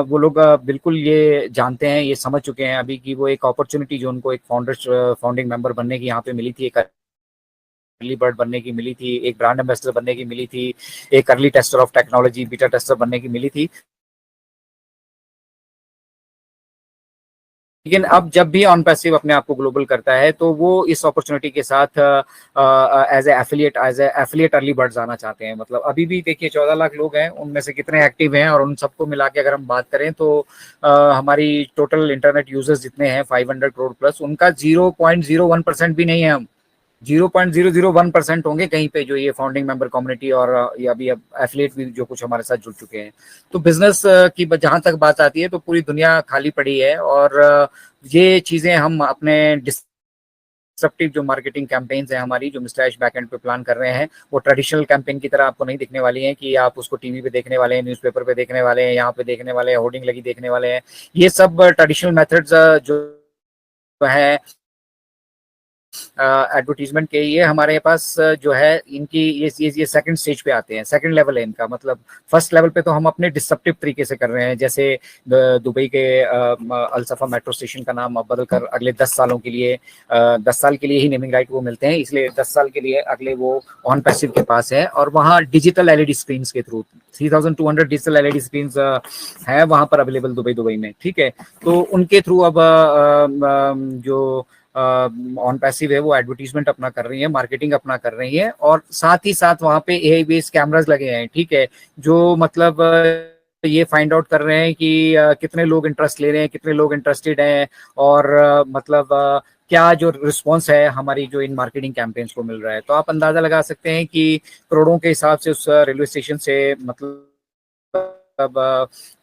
वो लोग बिल्कुल ये जानते हैं, ये समझ चुके हैं अभी कि वो एक अपॉर्चुनिटी जो उनको एक फाउंडिंग मेंबर बनने की यहाँ पे मिली थी, एक अर्ली बर्ड बनने की मिली थी, एक ब्रांड एम्बेसडर बनने की मिली थी, एक early tester of technology beta tester बनने की मिली थी। लेकिन अब जब भी ऑन पैसिव अपने आप को ग्लोबल करता है तो वो इस अपॉर्चुनिटी के साथ as a affiliate early birds आना चाहते हैं। मतलब अभी भी देखिए 14 लाख लोग हैं, उनमें से कितने एक्टिव हैं, और उन सबको मिला के अगर हम बात करें तो हमारी टोटल इंटरनेट यूजर्स जितने हैं 500 करोड़ प्लस, उनका 0.01% भी नहीं है। हम 0.001% होंगे कहीं पे जो ये फाउंडिंग मेंबर कम्युनिटी और ये अभी अब एफिलिएट भी जो कुछ हमारे साथ जुड़ चुके हैं। तो बिजनेस की जहां तक बात आती है तो पूरी दुनिया खाली पड़ी है, और ये चीजें हम अपने डिस्ट्रप्टिव जो मार्केटिंग कैंपेन्स हैं हमारी, जो मिस्टर एश बैकएंड पे प्लान कर रहे हैं, वो ट्रेडिशनल कैंपेन की तरह आपको नहीं दिखने वाली है कि आप उसको टीवी पे देखने वाले हैं, न्यूज़पेपर पे देखने वाले हैं, यहाँ पे देखने वाले हैं, होर्डिंग लगी देखने वाले हैं। ये सब ट्रेडिशनल मेथड्स जो है एडवर्टीजमेंट के, ये हमारे पास जो है इनकी ये सेकंड स्टेज पे आते हैं, सेकंड लेवल है इनका। मतलब फर्स्ट लेवल पे तो हम अपने डिसप्टिव तरीके से कर रहे हैं, जैसे दुबई के अलसफा मेट्रो स्टेशन का नाम अब बदलकर अगले 10 सालों के लिए 10 साल के लिए ही नेमिंग राइट वो मिलते हैं, इसलिए 10 साल के लिए अगले वो ऑन पैसिव के पास है, और वहाँ डिजिटल एलईडी स्क्रीन के थ्रू 3200 डिजिटल एलईडी स्क्रीन है वहां पर अवेलेबल दुबई में। ठीक है, तो उनके थ्रू अब जो ऑन पैसिव है वो एडवर्टीजमेंट अपना कर रही है, मार्केटिंग अपना कर रही है, और साथ ही साथ वहां पे एआई बेस्ड कैमरास लगे हैं। ठीक है, जो मतलब ये फाइंड आउट कर रहे हैं कि कितने लोग इंटरेस्ट ले रहे हैं, कितने लोग इंटरेस्टेड हैं, और मतलब क्या जो रिस्पॉन्स है हमारी जो इन मार्केटिंग कैंपेन्स को मिल रहा है। तो आप अंदाजा लगा सकते हैं कि करोड़ों के हिसाब से उस रेलवे स्टेशन से मतलब अब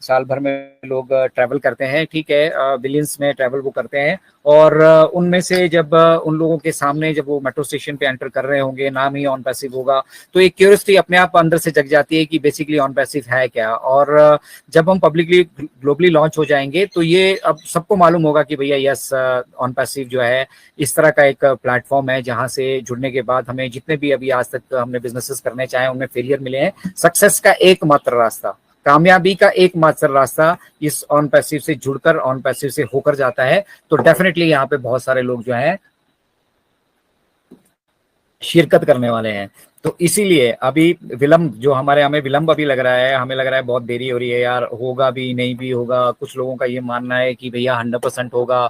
साल भर में लोग ट्रैवल करते हैं। ठीक है, बिलियंस में ट्रैवल वो करते हैं, और उनमें से जब उन लोगों के सामने जब वो मेट्रो स्टेशन पे एंटर कर रहे होंगे, नाम ही ऑन पैसिव होगा, तो एक क्यूरियोसिटी अपने आप अंदर से जग जाती है कि बेसिकली ऑन पैसिव है क्या। और जब हम पब्लिकली ग्लोबली लॉन्च हो जाएंगे तो ये अब सबको मालूम होगा कि भैया यस, ऑन पैसिव जो है इस तरह का एक प्लेटफॉर्म है जहां से जुड़ने के बाद हमें जितने भी अभी आज तक हमने बिजनेसेस करने चाहे उनमें फेलियर मिले हैं, सक्सेस का एकमात्र रास्ता, कामयाबी का एकमात्र रास्ता इस ऑन पैसिव से जुड़कर, ऑन पैसिव से होकर जाता है। तो डेफिनेटली यहाँ पे बहुत सारे लोग जो हैं शिरकत करने वाले हैं। तो इसीलिए अभी विलंब जो हमें विलंब अभी लग रहा है, हमें लग रहा है बहुत देरी हो रही है यार, होगा भी नहीं भी होगा। कुछ लोगों का ये मानना है कि भैया 100% होगा,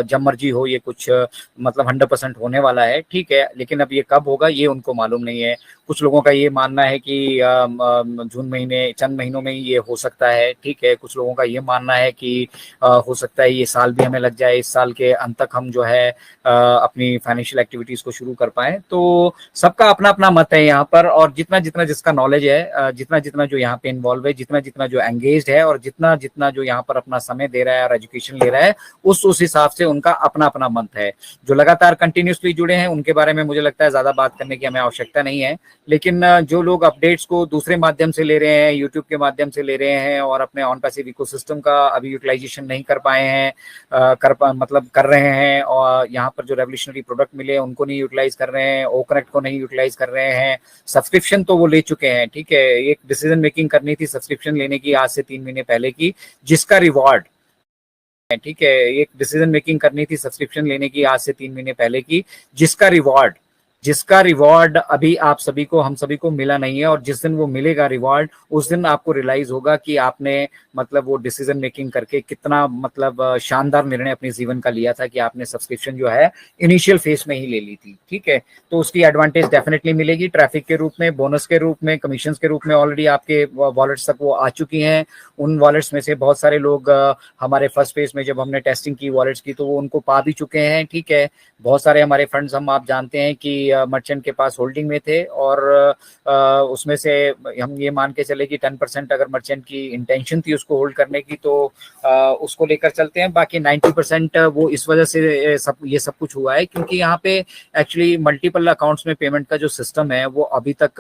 जब मर्जी हो, ये कुछ मतलब 100% होने वाला है। ठीक है, लेकिन अब ये कब होगा ये उनको मालूम नहीं है। कुछ लोगों का ये मानना है कि जून महीने, चंद महीनों में ही ये हो सकता है। ठीक है, कुछ लोगों का ये मानना है कि हो सकता है ये साल भी हमें लग जाए, इस साल के अंत तक हम जो है अपनी फाइनेंशियल एक्टिविटीज को शुरू कर पाए। तो सबका अपना अपना मत है यहाँ पर, और जितना जितना जिसका नॉलेज है, जितना जितना जो यहाँ पे इन्वॉल्व है, जितना जितना जो एंगेज्ड है, और जितना जितना जो यहाँ पर अपना समय दे रहा है और एजुकेशन ले रहा है, उस हिसाब से उनका अपना अपना मत है। जो लगातार कंटिन्यूसली जुड़े हैं उनके बारे में मुझे लगता है ज्यादा बात करने की हमें आवश्यकता नहीं है। लेकिन जो लोग अपडेट्स को दूसरे माध्यम से ले रहे हैं, यूट्यूब के माध्यम से ले रहे हैं, और अपने ऑन पैसिव इकोसिस्टम का अभी यूटिलाइजेशन नहीं कर पाए हैं, मतलब कर रहे हैं, और यहाँ पर जो रेवोल्यूशनरी प्रोडक्ट मिले उनको नहीं यूटिलाइज कर रहे हैं, ओ कनेक्ट को नहीं यूटिलाइज कर रहे हैं, सब्सक्रिप्शन तो वो ले चुके हैं। ठीक है, एक डिसीजन मेकिंग करनी थी सब्सक्रिप्शन लेने की आज से 3 महीने पहले की, जिसका रिवॉर्ड, ठीक है, एक डिसीजन मेकिंग करनी थी सब्सक्रिप्शन लेने की आज से 3 महीने पहले की, जिसका रिवॉर्ड अभी आप सभी को, हम सभी को मिला नहीं है। और जिस दिन वो मिलेगा रिवॉर्ड, उस दिन आपको रियलाइज होगा कि आपने मतलब वो डिसीजन मेकिंग करके कितना मतलब शानदार निर्णय अपने जीवन का लिया था कि आपने सब्सक्रिप्शन जो है इनिशियल फेज में ही ले ली थी। ठीक है, तो उसकी एडवांटेज डेफिनेटली मिलेगी, ट्रैफिक के रूप में, बोनस के रूप में, कमीशन के रूप में ऑलरेडी आपके वॉलेट्स तक वो आ चुकी हैं। उन वॉलेट्स में से बहुत सारे लोग हमारे फर्स्ट फेज में जब हमने टेस्टिंग की वॉलेट्स की तो वो उनको पा भी चुके हैं। ठीक है, बहुत सारे हमारे फंड्स हम आप जानते हैं कि मर्चेंट के पास होल्डिंग में थे, और उसमें से हम ये मान के चले कि 10% अगर मर्चेंट की इंटेंशन थी उसको होल्ड करने की, तो उसको लेकर चलते हैं। बाकी 90% वो इस वजह से ये सब कुछ हुआ है क्योंकि यहाँ पे एक्चुअली मल्टीपल अकाउंट्स में पेमेंट का जो सिस्टम है वो अभी तक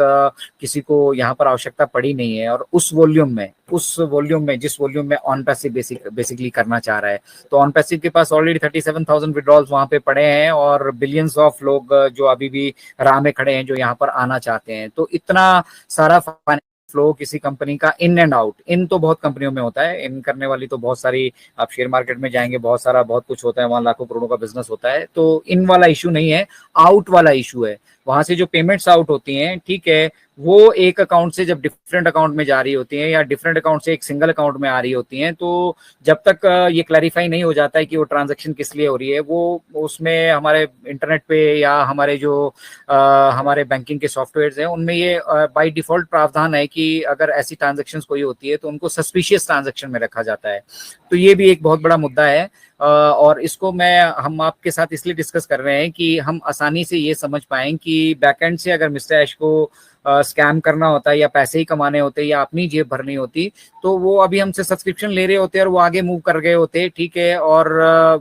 किसी को यहाँ पर आवश्यकता पड़ी नहीं है, और उस वॉल्यूम में जिस वॉल्यूम में ऑन पैसिव बेसिकली करना चाह रहा है। तो ऑन पैसिव के पास ऑलरेडी 37,000 विड्रॉल्स वहां पे पड़े हैं, और बिलियंस ऑफ लोग जो अभी भी राह में खड़े हैं जो यहाँ पर आना चाहते हैं। तो इतना सारा फ्लो किसी कंपनी का इन एंड आउट, इन तो बहुत कंपनियों में होता है, इन करने वाली तो बहुत सारी, आप शेयर मार्केट में जाएंगे बहुत कुछ होता है, वहां लाखों करोड़ों का बिजनेस होता है। तो इन वाला इशू नहीं है, आउट वाला इशू है। वहां से जो पेमेंट्स आउट होती हैं, ठीक है, वो एक अकाउंट से जब डिफरेंट अकाउंट में जा रही होती हैं, या डिफरेंट अकाउंट से एक सिंगल अकाउंट में आ रही होती हैं, तो जब तक ये क्लैरिफाई नहीं हो जाता है कि वो ट्रांजैक्शन किस लिए हो रही है, वो उसमें हमारे इंटरनेट पे या हमारे जो हमारे बैंकिंग के सॉफ्टवेयर हैं उनमें ये बाय डिफॉल्ट प्रावधान है कि अगर ऐसी ट्रांजैक्शंस कोई होती है तो उनको सस्पिशियस ट्रांजैक्शन में रखा जाता है। तो ये भी एक बहुत बड़ा मुद्दा है, और इसको हम आपके साथ इसलिए डिस्कस कर रहे हैं कि हम आसानी से ये समझ पाएं कि बैकएंड से अगर मिस्टर ऐश को स्कैम करना होता है या पैसे ही कमाने होते या अपनी जेब भरनी होती, तो वो अभी हमसे सब्सक्रिप्शन ले रहे होते और वो आगे मूव कर गए होते, ठीक है, और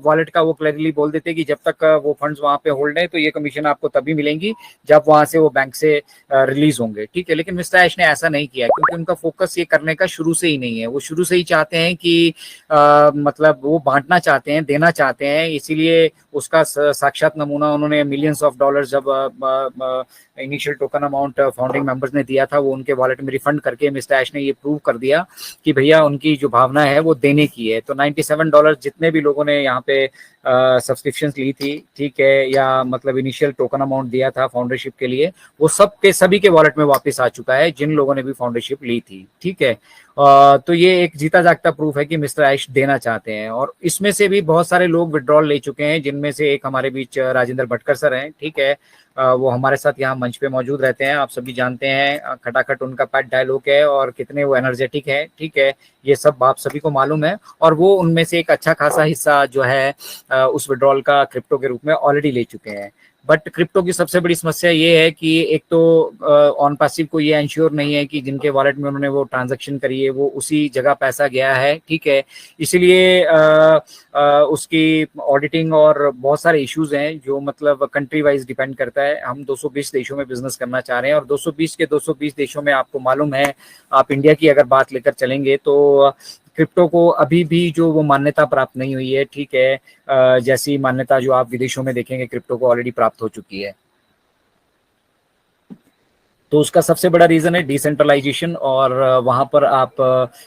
वॉलेट का वो क्लियरली बोल देते कि जब तक वो फंड्स वहां पे होल्ड है तो ये कमीशन आपको तभी मिलेंगी जब वहां से वो बैंक से रिलीज होंगे, ठीक है। लेकिन मिस्टर ऐश ने ऐसा नहीं किया क्योंकि उनका फोकस ये करने का शुरू से ही नहीं है। वो शुरू से ही चाहते हैं कि मतलब वो बांटना चाहते हैं, देना चाहते हैं, इसीलिए उसका साक्षात नमूना उन्होंने मिलियंस ऑफ डॉलर्स जब initial token amount founding members ने दिया था वो उनके वॉलेट में रिफंड करके मिस्टर ऐश ने ये प्रूव कर दिया कि भैया उनकी जो भावना है वो देने की है। तो $97 जितने भी लोगों ने यहाँ पे सब्सक्रिप्शन ली थी, ठीक है, या मतलब इनिशियल टोकन अमाउंट दिया था फाउंडरशिप के लिए, वो सब के सभी के वॉलेट में वापस आ चुका है जिन लोगों ने भी फाउंडरशिप ली थी, ठीक है। तो ये एक जीता जागता प्रूफ है कि मिस्टर ऐश देना चाहते हैं, और इसमें से भी बहुत सारे लोग विड्रॉल ले चुके हैं, जिनमें से एक हमारे बीच राजेंद्र भटकर सर हैं, ठीक है। वो हमारे साथ यहाँ मंच पे मौजूद रहते हैं, आप सभी जानते हैं, खटाखट उनका पैट डायलॉग है और कितने वो एनर्जेटिक है, ठीक है, ये सब आप सभी को मालूम है। और वो उनमें से एक अच्छा खासा हिस्सा जो है उस विड्रॉल का क्रिप्टो के रूप में ऑलरेडी ले चुके हैं। बट क्रिप्टो की सबसे बड़ी समस्या ये है कि एक तो ऑन पैसिव को ये इंश्योर नहीं है कि जिनके वॉलेट में उन्होंने वो ट्रांजैक्शन करी है वो उसी जगह पैसा गया है, ठीक है। इसीलिए उसकी ऑडिटिंग और बहुत सारे इश्यूज हैं जो मतलब कंट्री वाइज डिपेंड करता है। हम 220 देशों में बिजनेस करना चाह रहे हैं, और 220 के 220 देशों में आपको मालूम है, आप इंडिया की अगर बात लेकर चलेंगे तो क्रिप्टो को अभी भी जो वो मान्यता प्राप्त नहीं हुई है, ठीक है, जैसी मान्यता जो आप विदेशों में देखेंगे क्रिप्टो को ऑलरेडी प्राप्त हो चुकी है। तो उसका सबसे बड़ा रीजन है डिसेंट्रलाइजेशन, और वहां पर आप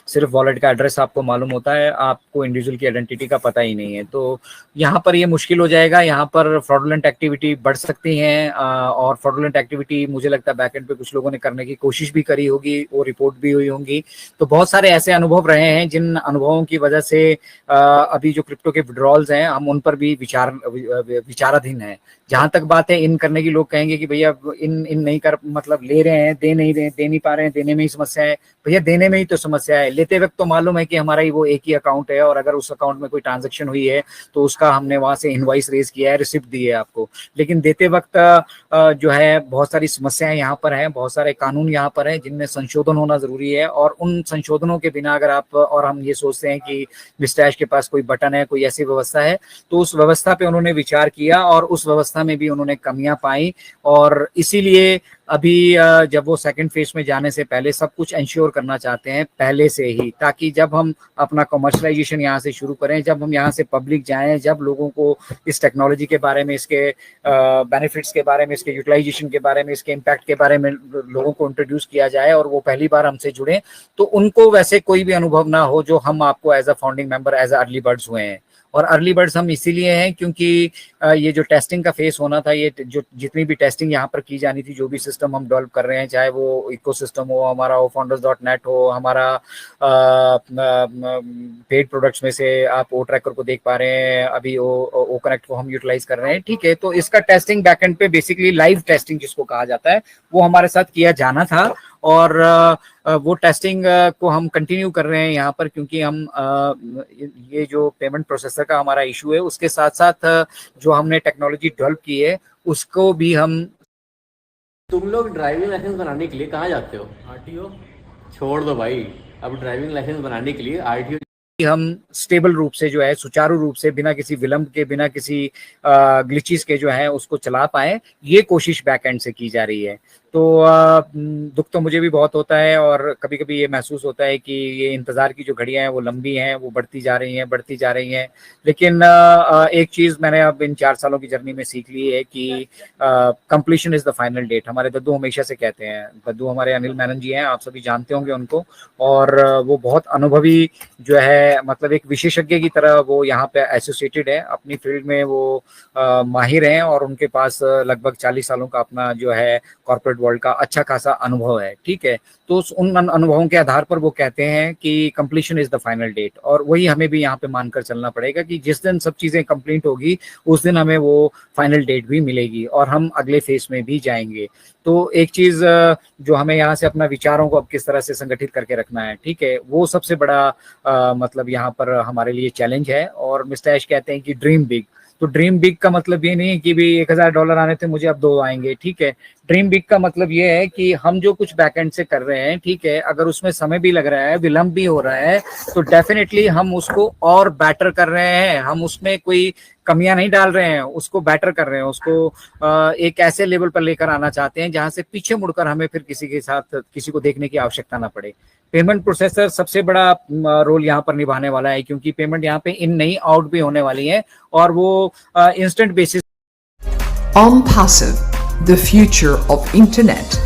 सिर्फ वॉलेट का एड्रेस आपको मालूम होता है, आपको इंडिविजुअल की आइडेंटिटी का पता ही नहीं है। तो यहाँ पर ये मुश्किल हो जाएगा, यहाँ पर फ्रॉडुलेंट एक्टिविटी बढ़ सकती है, और फ्रॉडुलेंट एक्टिविटी मुझे लगता है बैकएंड पे कुछ लोगों ने करने की कोशिश भी करी होगी, वो रिपोर्ट भी हुई होंगी। तो बहुत सारे ऐसे अनुभव रहे हैं जिन अनुभवों की वजह से अभी जो क्रिप्टो के विड्रॉल्स हैं हम उन पर भी विचाराधीन है। जहां तक बात है इन करने की, लोग कहेंगे कि भैया इन नहीं कर, मतलब ले रहे हैं, दे नहीं पा रहे हैं, देने में ही समस्या है। भैया देने में ही तो समस्या है, लेते वक्त तो मालूम है कि हमारा ही वो एक ही अकाउंट है, और अगर उस अकाउंट में कोई ट्रांजैक्शन हुई है तो उसका हमने वहां से इनवॉइस रेज किया है, रिसिप्ट दी है आपको। लेकिन देते वक्त जो है बहुत सारी समस्याएं यहाँ पर हैं, बहुत सारे कानून यहाँ पर हैं जिनमें संशोधन होना जरूरी है, और उन संशोधनों के बिना अगर आप और हम ये सोचते हैं कि मिस्टर ऐश के पास कोई बटन है, कोई ऐसी व्यवस्था है, तो उस व्यवस्था पे उन्होंने विचार किया और उस व्यवस्था में भी उन्होंने कमियां पाई, और इसीलिए अभी जब वो सेकंड फेज में जाने से पहले सब कुछ इंश्योर करना चाहते हैं पहले से ही, ताकि जब हम अपना कमर्शलाइजेशन यहाँ से शुरू करें, जब हम यहाँ से पब्लिक जाएं, जब लोगों को इस टेक्नोलॉजी के बारे में, इसके बेनिफिट्स के बारे में, इसके यूटिलाइजेशन के बारे में, इसके इम्पैक्ट के बारे में लोगों को इंट्रोड्यूस किया जाए और वो पहली बार हमसे जुड़े, तो उनको वैसे कोई भी अनुभव ना हो जो हम आपको as a founding member, as a early birds हुए हैं। और अर्ली बर्ड्स हम इसीलिए हैं क्योंकि ये जो टेस्टिंग का फेस होना था, ये जो जितनी भी टेस्टिंग यहाँ पर की जानी थी, जो भी सिस्टम हम डेवलप कर रहे हैं, चाहे वो इकोसिस्टम हो हमारा, हो founders.net हो हमारा, पेड प्रोडक्ट्स में से आप ओ ट्रैकर को देख पा रहे हैं, अभी ओ कनेक्ट को हम यूटिलाइज कर रहे हैं, ठीक है। तो इसका टेस्टिंग बैकएंड पे बेसिकली लाइव टेस्टिंग जिसको कहा जाता है वो हमारे साथ किया जाना था, और वो टेस्टिंग को हम कंटिन्यू कर रहे हैं यहाँ पर, क्योंकि हम ये जो पेमेंट प्रोसेसर का हमारा इशू है उसके साथ साथ जो हमने टेक्नोलॉजी डेवलप की है उसको भी हम तुम लोग ड्राइविंग लाइसेंस बनाने के लिए कहाँ जाते हो? आरटीओ। छोड़ दो भाई, अब ड्राइविंग लाइसेंस बनाने के लिए आरटीओ। हम स्टेबल रूप से जो है सुचारू रूप से बिना किसी विलंब के बिना किसी ग्लिचेस के जो है उसको चला पाए, ये कोशिश बैक एंड से की जा रही है। तो दुख तो मुझे भी बहुत होता है और कभी कभी ये महसूस होता है कि ये इंतजार की जो घड़ियां हैं वो लंबी हैं, वो बढ़ती जा रही हैं। लेकिन एक चीज मैंने अब इन 4 सालों की जर्नी में सीख ली है कि completion is the final date. हमारे दद्दू हमेशा से कहते हैं, दद्दू हमारे अनिल मेनन जी हैं, आप सभी जानते होंगे उनको, और वो बहुत अनुभवी जो है, मतलब एक विशेषज्ञ की तरह वो यहाँ पे एसोसिएटेड है, अपनी फील्ड में वो माहिर हैं और उनके पास लगभग 40 सालों का अपना जो है कॉर्पोरेट वर्ल्ड का अच्छा खासा अनुभव है। ठीक है, तो उन अनुभवों के आधार पर वो कहते हैं कि completion is the final date, और वही हमें भी यहाँ पे मानकर चलना पड़ेगा कि जिस दिन सब चीजें कंप्लीट होगी उस दिन हमें वो फाइनल डेट भी मिलेगी और हम अगले फेज में भी जाएंगे। तो एक चीज जो हमें यहाँ से अपना विचारों को अब किस तरह से संगठित करके रखना है, ठीक है, वो सबसे बड़ा मतलब यहाँ पर हमारे लिए चैलेंज है। और मिस्टर ऐश कहते हैं कि ड्रीम बिग, तो ड्रीम बिग का मतलब ये नहीं है कि भी $1000 आने थे मुझे अब 2 आएंगे। ठीक है, ड्रीम बिग का मतलब ये है कि हम जो कुछ बैकएंड से कर रहे हैं, ठीक है, अगर उसमें समय भी लग रहा है, विलंब भी हो रहा है, तो डेफिनेटली हम उसको और बेटर कर रहे हैं, हम उसमें कोई कमियां नहीं डाल रहे हैं, उसको बेटर कर रहे हैं, उसको एक ऐसे लेवल पर लेकर आना चाहते हैं जहां से पीछे मुड़कर हमें फिर किसी के साथ किसी को देखने की आवश्यकता ना पड़े। पेमेंट प्रोसेसर सबसे बड़ा रोल यहाँ पर निभाने वाला है, क्योंकि पेमेंट यहाँ पे इन नहीं आउट भी होने वाली है और वो instant basis. OnPassive, the future of internet.